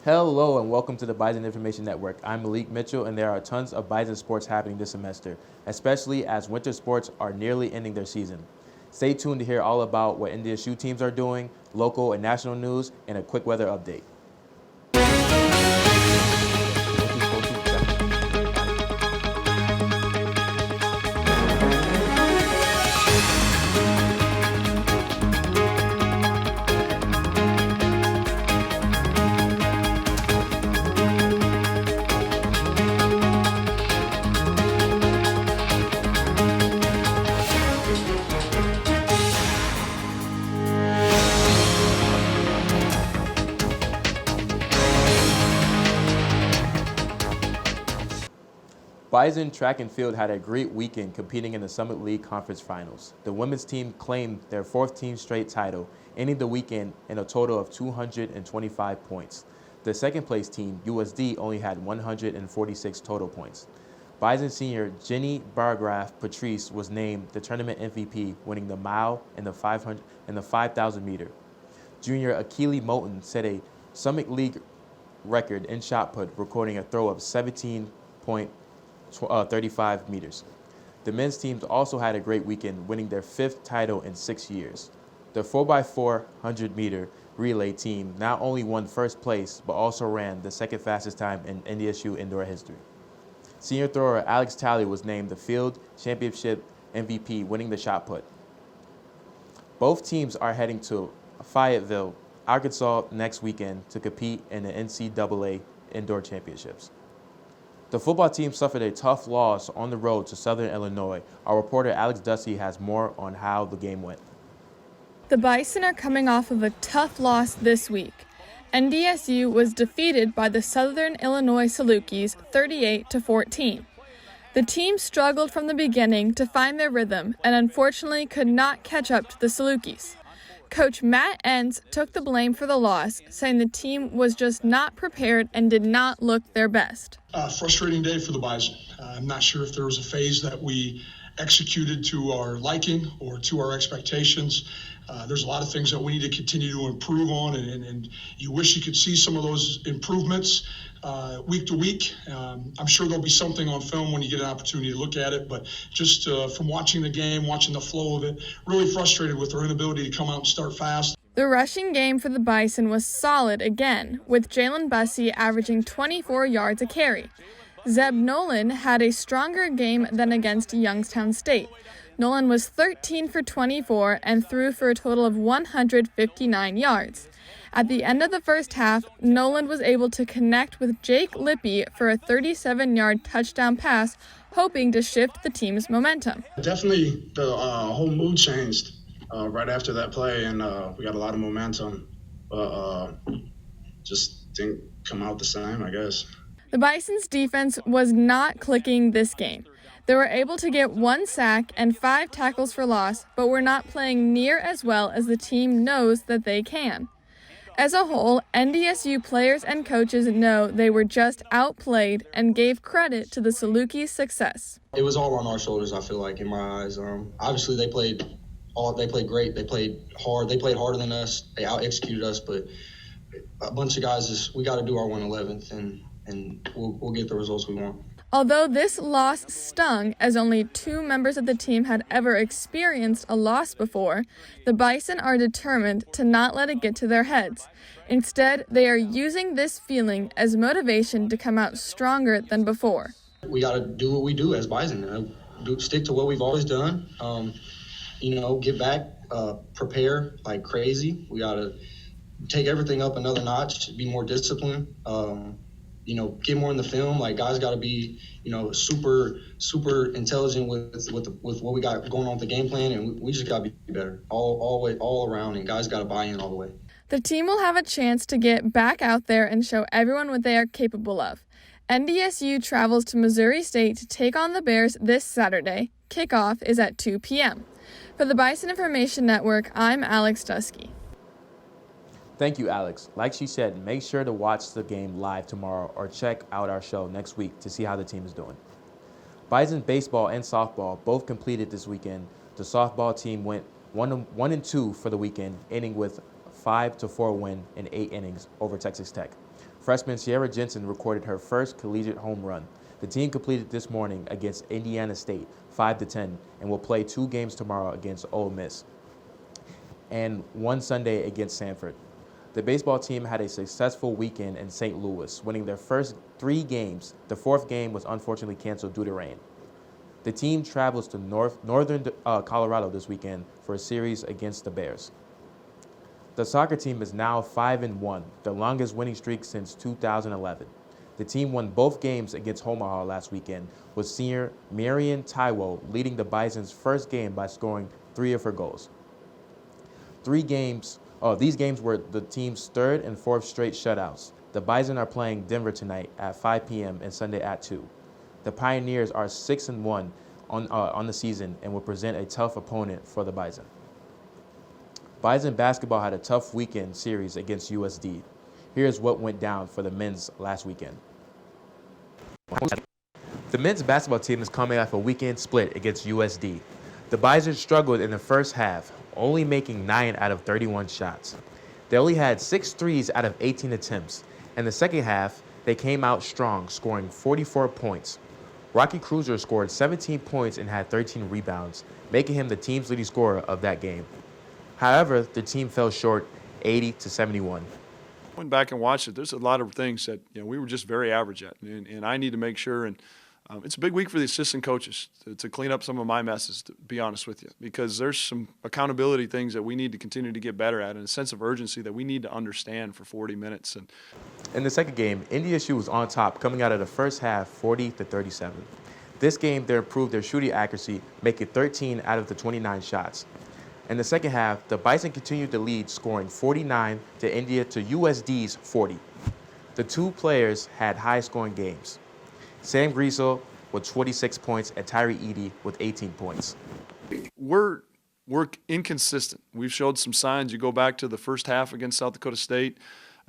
Hello and welcome to the Bison Information Network. I'm Malik Mitchell and there are tons of Bison sports happening this semester, especially as winter sports are nearly ending their season. Stay tuned to hear all about what NDSU teams are doing, local and national news, and a quick weather update. Bison track and field had a great weekend competing in the Summit League Conference Finals. The women's team claimed their fourth team straight title, ending the weekend in a total of 225 points. The second place team, USD, only had 146 total points. Bison senior Jenny Bargraf Patrice was named the tournament MVP, winning the mile and the 5,000 meter. Junior Akili Moulton set a Summit League record in shot put, recording a throw of 17.35 meters. The men's teams also had a great weekend, winning their fifth title in 6 years. The 4x400 meter relay team not only won first place, but also ran the second fastest time in NDSU indoor history. Senior thrower Alex Talley was named the field championship MVP, winning the shot put. Both teams are heading to Fayetteville, Arkansas next weekend to compete in the NCAA indoor championships. The football team suffered a tough loss on the road to Southern Illinois. Our reporter Alex Dusty has more on how the game went. The Bison are coming off of a tough loss this week. NDSU was defeated by the Southern Illinois Salukis 38-14. The team struggled from the beginning to find their rhythm and unfortunately could not catch up to the Salukis. Coach Matt Entz took the blame for the loss, saying the team was just not prepared and did not look their best. Frustrating day for the Bison. I'm not sure if there was a phase that we executed to our liking or to our expectations. There's a lot of things that we need to continue to improve on, and you wish you could see some of those improvements week to week. I'm sure there'll be something on film when you get an opportunity to look at it, but just from watching the game, watching the flow of it, really frustrated with our inability to come out and start fast. The rushing game for the Bison was solid again, with Jalen Bussey averaging 24 yards a carry. Zeb Nolan had a stronger game than against Youngstown State. Nolan was 13 for 24 and threw for a total of 159 yards. At the end of the first half, Nolan was able to connect with Jake Lippy for a 37-yard touchdown pass, hoping to shift the team's momentum. Definitely the whole mood changed right after that play, and we got a lot of momentum, but just didn't come out the same, I guess. The Bison's defense was not clicking this game. They were able to get 1 sack and 5 tackles for loss, but were not playing near as well as the team knows that they can. As a whole, NDSU players and coaches know they were just outplayed and gave credit to the Salukis' success. It was all on our shoulders, I feel like, in my eyes. Obviously, they played great. They played hard. They played harder than us. They out-executed us, but a bunch of guys we got to do our 1/11th, and we'll get the results we want. Although this loss stung, as only 2 members of the team had ever experienced a loss before, the Bison are determined to not let it get to their heads. Instead, they are using this feeling as motivation to come out stronger than before. We got to do what we do as Bison. Stick to what we've always done. Get back, prepare like crazy. We got to take everything up another notch, be more disciplined. Get more in the film. Like, guys got to be, super intelligent with what we got going on with the game plan, and we just got to be better all around, and guys got to buy in all the way. The team will have a chance to get back out there and show everyone what they are capable of. NDSU travels to Missouri State to take on the Bears this Saturday. Kickoff is at 2 p.m. For the Bison Information Network, I'm Alex Dusky. Thank you, Alex. Like she said, make sure to watch the game live tomorrow or check out our show next week to see how the team is doing. Bison baseball and softball both completed this weekend. The softball team went 1-2 for the weekend, ending with 5-4 win in 8 innings over Texas Tech. Freshman Sierra Jensen recorded her first collegiate home run. The team completed this morning against Indiana State 5-10 and will play 2 games tomorrow against Ole Miss and one Sunday against Sanford. The baseball team had a successful weekend in St. Louis, winning their first 3 games. The 4th game was unfortunately canceled due to rain. The team travels to northern Colorado this weekend for a series against the Bears. The soccer team is now 5-1, the longest winning streak since 2011. The team won both games against Omaha last weekend, with senior Marian Taiwo leading the Bison's first game by scoring 3 of her goals. These games were the team's 3rd and 4th straight shutouts. The Bison are playing Denver tonight at 5 p.m. and Sunday at 2. The Pioneers are 6-1 on the season and will present a tough opponent for the Bison. Bison basketball had a tough weekend series against USD. Here's what went down for the men's last weekend. The men's basketball team is coming off a weekend split against USD. The Bison struggled in the first half, only making 9 out of 31 shots. They only had 6 threes out of 18 attempts. In the second half, they came out strong, scoring 44 points. Rocky Cruiser scored 17 points and had 13 rebounds, making him the team's leading scorer of that game. However, the team fell short 80-71. Went back and watched it. There's a lot of things that we were just very average at, and I need to make sure. And it's a big week for the assistant coaches to clean up some of my messes. To be honest with you, because there's some accountability things that we need to continue to get better at, and a sense of urgency that we need to understand for 40 minutes. And in the second game, NDSU was on top, coming out of the first half 40-37. This game, they improved their shooting accuracy, making 13 out of the 29 shots. In the second half, the Bison continued to lead, scoring 49 to USD's 40. The 2 players had high-scoring games. Sam Griesel with 26 points and Tyree Edey with 18 points. We're inconsistent. We've showed some signs. You go back to the first half against South Dakota State.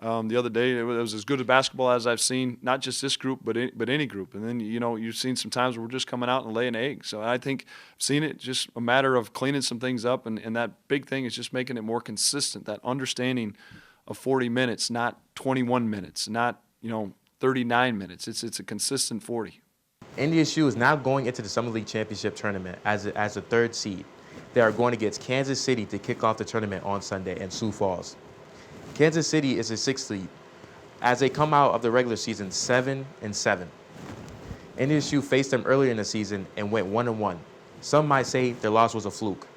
The other day, it was as good a basketball as I've seen, not just this group, but any group. And then, you've seen some times where we're just coming out and laying eggs. So I think I've seen it just a matter of cleaning some things up. And that big thing is just making it more consistent, that understanding of 40 minutes, not 21 minutes, not, 39 minutes. It's a consistent 40. NDSU is now going into the Summer League Championship tournament as a 3rd seed. They are going against Kansas City to kick off the tournament on Sunday in Sioux Falls. Kansas City is a 6th seed as they come out of the regular season 7-7. NDSU faced them earlier in the season and went 1-1. Some might say their loss was a fluke.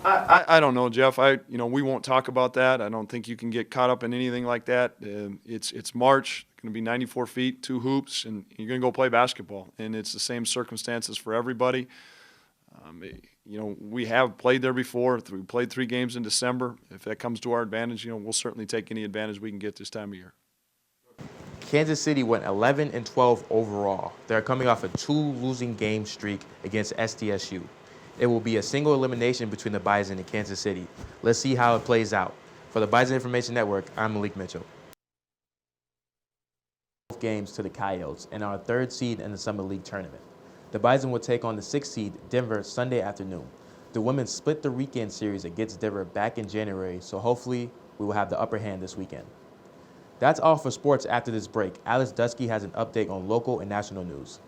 I don't know, Jeff. We won't talk about that. I don't think you can get caught up in anything like that. It's March. It's going to be 94 feet, 2 hoops, and you're going to go play basketball. And it's the same circumstances for everybody. We have played there before. We played 3 games in December. If that comes to our advantage, we'll certainly take any advantage we can get this time of year. Kansas City went 11-12 overall. They're coming off a 2-losing game streak against SDSU. It will be a single elimination between the Bison and Kansas City. Let's see how it plays out. For the Bison Information Network, I'm Malik Mitchell. Games to the Coyotes and our 3rd seed in the Summer League tournament. The Bison will take on the 6th seed, Denver, Sunday afternoon. The women split the weekend series against Denver back in January, so hopefully we will have the upper hand this weekend. That's all for sports after this break. Alex Dusky has an update on local and national news.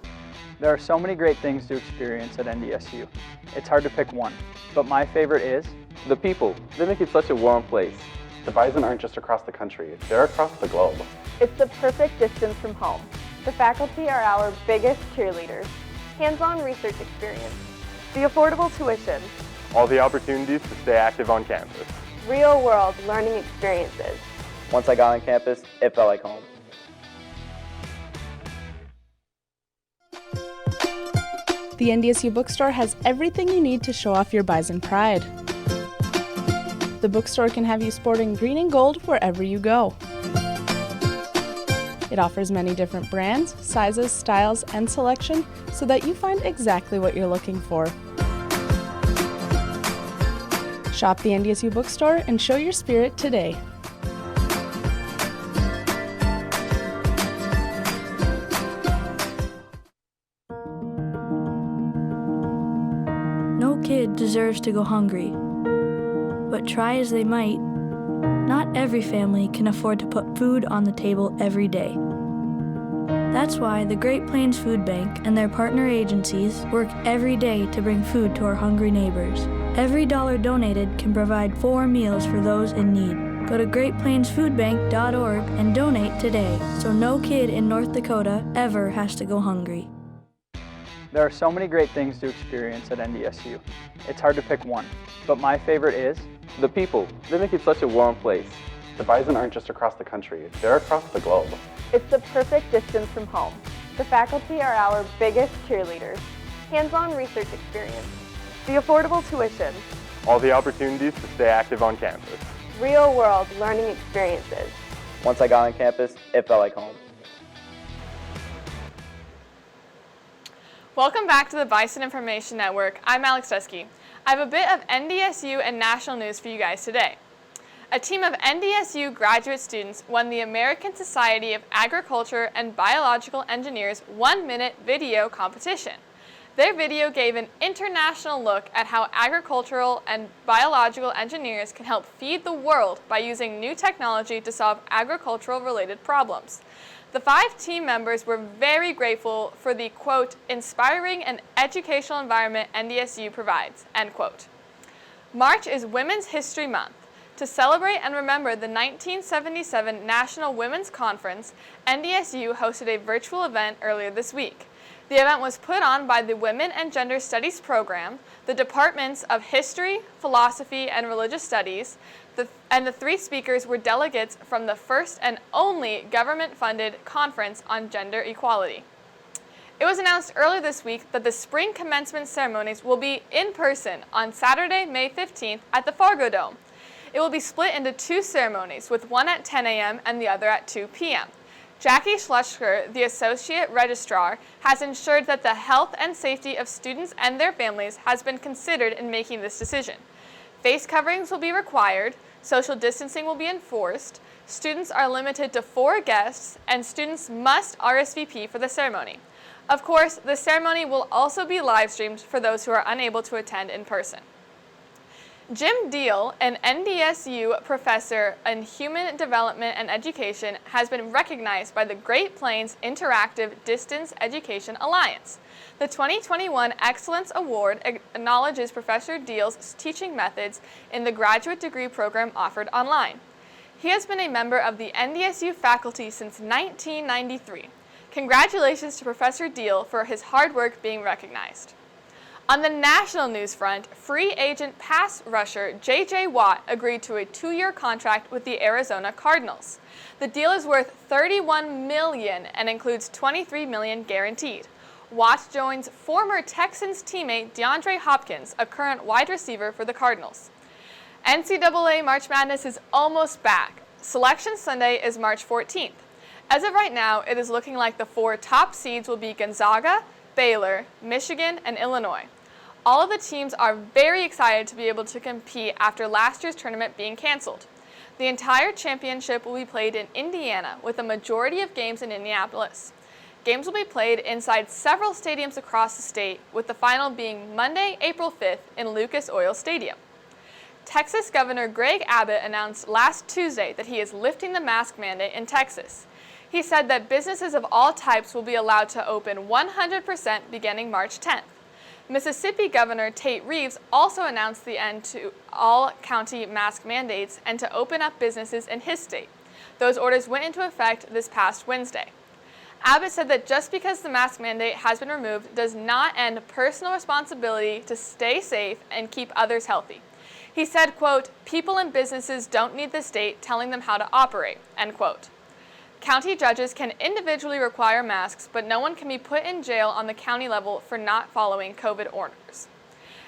There are so many great things to experience at NDSU. It's hard to pick one, but my favorite is the people. They make it such a warm place. The Bison aren't just across the country, they're across the globe. It's the perfect distance from home. The faculty are our biggest cheerleaders. Hands-on research experience. The affordable tuition. All the opportunities to stay active on campus. Real-world learning experiences. once I got on campus, it felt like home. The NDSU bookstore has everything you need to show off your Bison pride. The bookstore can have you sporting green and gold wherever you go. It offers many different brands, sizes, styles, and selection so that you find exactly what you're looking for. Shop the NDSU bookstore and show your spirit today. No kid deserves to go hungry, but try as they might, not every family can afford to put food on the table every day. That's why the Great Plains Food Bank and their partner agencies work every day to bring food to our hungry neighbors. Every dollar donated can provide 4 meals for those in need. Go to greatplainsfoodbank.org and donate today so no kid in North Dakota ever has to go hungry. There are so many great things to experience at NDSU. It's hard to pick one, but my favorite is The people, they make it such a warm place. The Bison aren't just across the country, they're across the globe. It's the perfect distance from home. The faculty are our biggest cheerleaders. Hands-on research experience. The affordable tuition. All the opportunities to stay active on campus. Real-world learning experiences. Once I got on campus, it felt like home. Welcome back to the Bison Information Network. I'm Alex Dusky. I have a bit of NDSU and national news for you guys today. A team of NDSU graduate students won the American Society of Agriculture and Biological Engineers 1-minute video competition. Their video gave an international look at how agricultural and biological engineers can help feed the world by using new technology to solve agricultural-related problems. The 5 team members were very grateful for the, quote, inspiring and educational environment NDSU provides, end quote. March is Women's History Month. To celebrate and remember the 1977 National Women's Conference, NDSU hosted a virtual event earlier this week. The event was put on by the Women and Gender Studies program, the Departments of History, Philosophy, and Religious Studies, and the 3 speakers were delegates from the first and only government-funded conference on gender equality. It was announced earlier this week that the spring commencement ceremonies will be in person on Saturday, May 15th at the Fargo Dome. It will be split into 2 ceremonies, with one at 10 a.m. and the other at 2 p.m. Jackie Schlusker, the Associate Registrar, has ensured that the health and safety of students and their families has been considered in making this decision. Face coverings will be required, social distancing will be enforced, students are limited to 4 guests, and students must RSVP for the ceremony. Of course, the ceremony will also be live streamed for those who are unable to attend in person. Jim Deal, an NDSU professor in Human Development and Education, has been recognized by the Great Plains Interactive Distance Education Alliance. The 2021 Excellence Award acknowledges Professor Deal's teaching methods in the graduate degree program offered online. He has been a member of the NDSU faculty since 1993. Congratulations to Professor Deal for his hard work being recognized. On the national news front, free agent pass rusher J.J. Watt agreed to a 2-year contract with the Arizona Cardinals. The deal is worth $31 million and includes $23 million guaranteed. Watt joins former Texans teammate DeAndre Hopkins, a current wide receiver for the Cardinals. NCAA March Madness is almost back. Selection Sunday is March 14th. As of right now, it is looking like the 4 top seeds will be Gonzaga, Baylor, Michigan, and Illinois. All of the teams are very excited to be able to compete after last year's tournament being canceled. The entire championship will be played in Indiana, with a majority of games in Indianapolis. Games will be played inside several stadiums across the state, with the final being Monday, April 5th in Lucas Oil Stadium. Texas Governor Greg Abbott announced last Tuesday that he is lifting the mask mandate in Texas. He said that businesses of all types will be allowed to open 100% beginning March 10th. Mississippi Governor Tate Reeves also announced the end to all county mask mandates and to open up businesses in his state. Those orders went into effect this past Wednesday. Abbott said that just because the mask mandate has been removed does not end personal responsibility to stay safe and keep others healthy. He said, quote, people and businesses don't need the state telling them how to operate, end quote. County judges can individually require masks, but no one can be put in jail on the county level for not following COVID orders.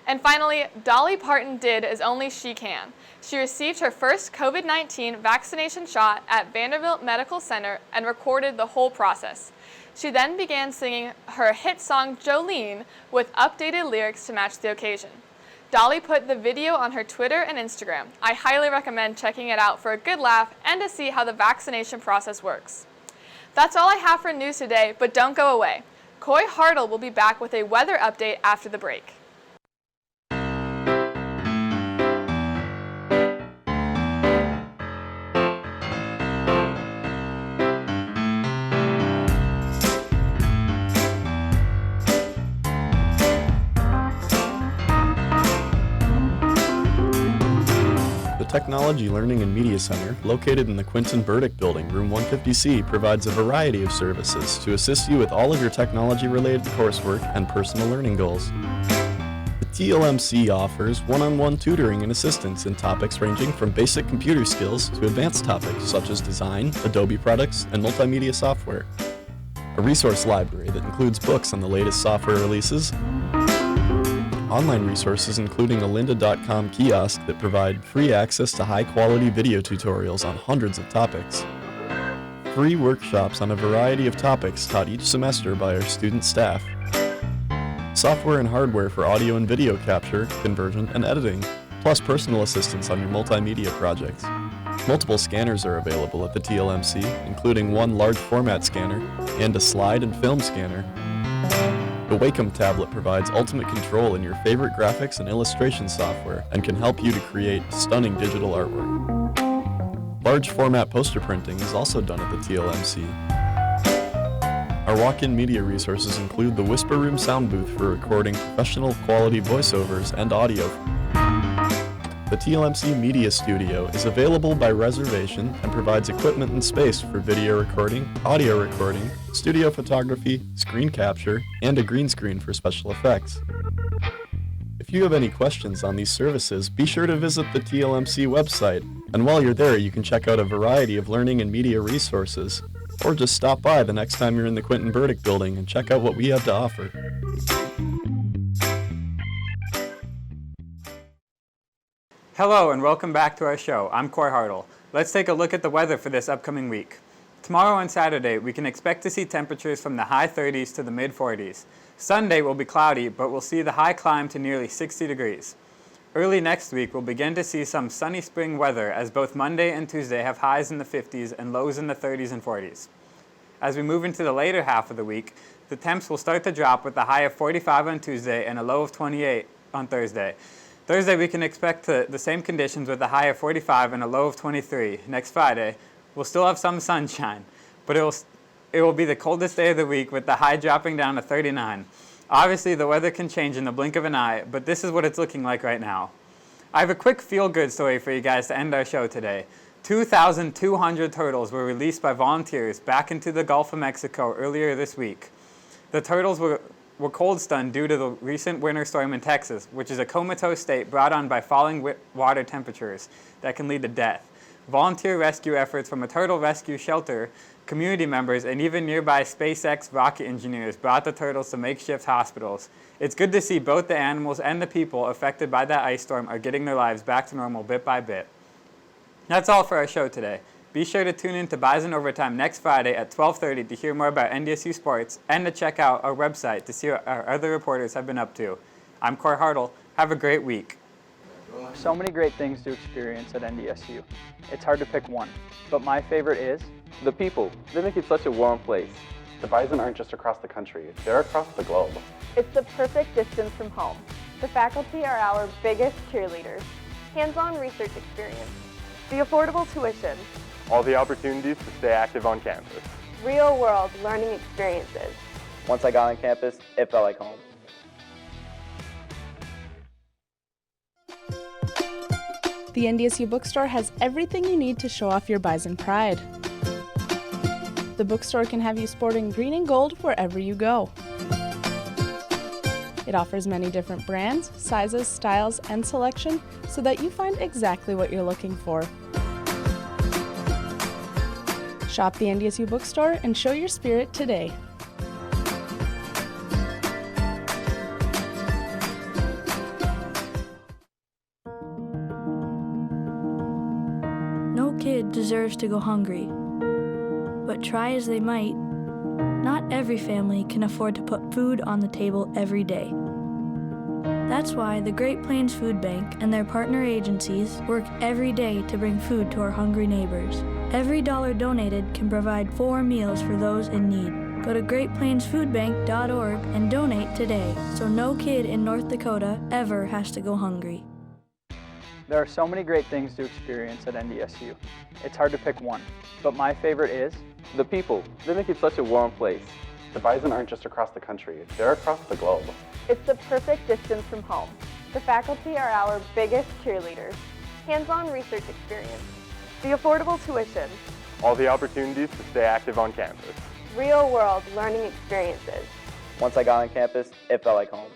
And finally, Dolly Parton did as only she can. She received her first COVID-19 vaccination shot at Vanderbilt Medical Center and recorded the whole process. She then began singing her hit song Jolene with updated lyrics to match the occasion. Dolly put the video on her Twitter and Instagram. I highly recommend checking it out for a good laugh and to see how the vaccination process works. That's all I have for news today, but don't go away. Coy Hartle will be back with a weather update after the break. Technology Learning and Media Center, located in the Quinton Burdick Building, room 150C, provides a variety of services to assist you with all of your technology-related coursework and personal learning goals. The TLMC offers one-on-one tutoring and assistance in topics ranging from basic computer skills to advanced topics such as design, Adobe products, and multimedia software. A resource library that includes books on the latest software releases, online resources including a lynda.com kiosk that provide free access to high-quality video tutorials on hundreds of topics, free workshops on a variety of topics taught each semester by our student staff, software and hardware for audio and video capture, conversion, and editing, plus personal assistance on your multimedia projects. Multiple scanners are available at the TLMC, including one large format scanner and a slide and film scanner. The Wacom tablet provides ultimate control in your favorite graphics and illustration software and can help you to create stunning digital artwork. Large format poster printing is also done at the TLMC. Our walk-in media resources include the Whisper Room sound booth for recording professional quality voiceovers and audio. The TLMC Media Studio is available by reservation and provides equipment and space for video recording, audio recording, studio photography, screen capture, and a green screen for special effects. If you have any questions on these services, be sure to visit the TLMC website, and while you're there you can check out a variety of learning and media resources, or just stop by the next time you're in the Quinton Burdick Building and check out what we have to offer. Hello and welcome back to our show. I'm Coy Hartle. Let's take a look at the weather for this upcoming week. Tomorrow and Saturday, we can expect to see temperatures from the high 30s to the mid 40s. Sunday will be cloudy, but we'll see the high climb to nearly 60 degrees. Early next week, we'll begin to see some sunny spring weather as both Monday and Tuesday have highs in the 50s and lows in the 30s and 40s. As we move into the later half of the week, the temps will start to drop with a high of 45 on Tuesday and a low of 28 on Thursday. Thursday, we can expect the same conditions with a high of 45 and a low of 23. Next Friday, we'll still have some sunshine, but it will be the coldest day of the week with the high dropping down to 39. Obviously, the weather can change in the blink of an eye, but this is what it's looking like right now. I have a quick feel-good story for you guys to end our show today. 2,200 turtles were released by volunteers back into the Gulf of Mexico earlier this week. The turtles were cold stunned due to the recent winter storm in Texas, which is a comatose state brought on by falling water temperatures that can lead to death. Volunteer rescue efforts from a turtle rescue shelter, community members, and even nearby SpaceX rocket engineers brought the turtles to makeshift hospitals. It's good to see both the animals and the people affected by that ice storm are getting their lives back to normal bit by bit. That's all for our show today. Be sure to tune in to Bison Overtime next Friday at 12:30 to hear more about NDSU sports and to check out our website to see what our other reporters have been up to. I'm Coy Hartle. Have a great week. So many great things to experience at NDSU. It's hard to pick one, but my favorite is the people. They make it such a warm place. The Bison aren't just across the country, they're across the globe. It's the perfect distance from home. The faculty are our biggest cheerleaders. Hands-on research experience. The affordable tuition. All the opportunities to stay active on campus. Real-world learning experiences. Once I got on campus, it felt like home. The NDSU bookstore has everything you need to show off your Bison pride. The bookstore can have you sporting green and gold wherever you go. It offers many different brands, sizes, styles, and selection so that you find exactly what you're looking for. Shop the NDSU bookstore and show your spirit today. No kid deserves to go hungry, but try as they might, not every family can afford to put food on the table every day. That's why the Great Plains Food Bank and their partner agencies work every day to bring food to our hungry neighbors. Every dollar donated can provide 4 meals for those in need. Go to greatplainsfoodbank.org and donate today so no kid in North Dakota ever has to go hungry. There are so many great things to experience at NDSU. It's hard to pick one, but my favorite is the people. They make it such a warm place. The Bison aren't just across the country, they're across the globe. It's the perfect distance from home. The faculty are our biggest cheerleaders. hands-on research experience, the affordable tuition, all the opportunities to stay active on campus, real-world learning experiences. Once I got on campus, it felt like home.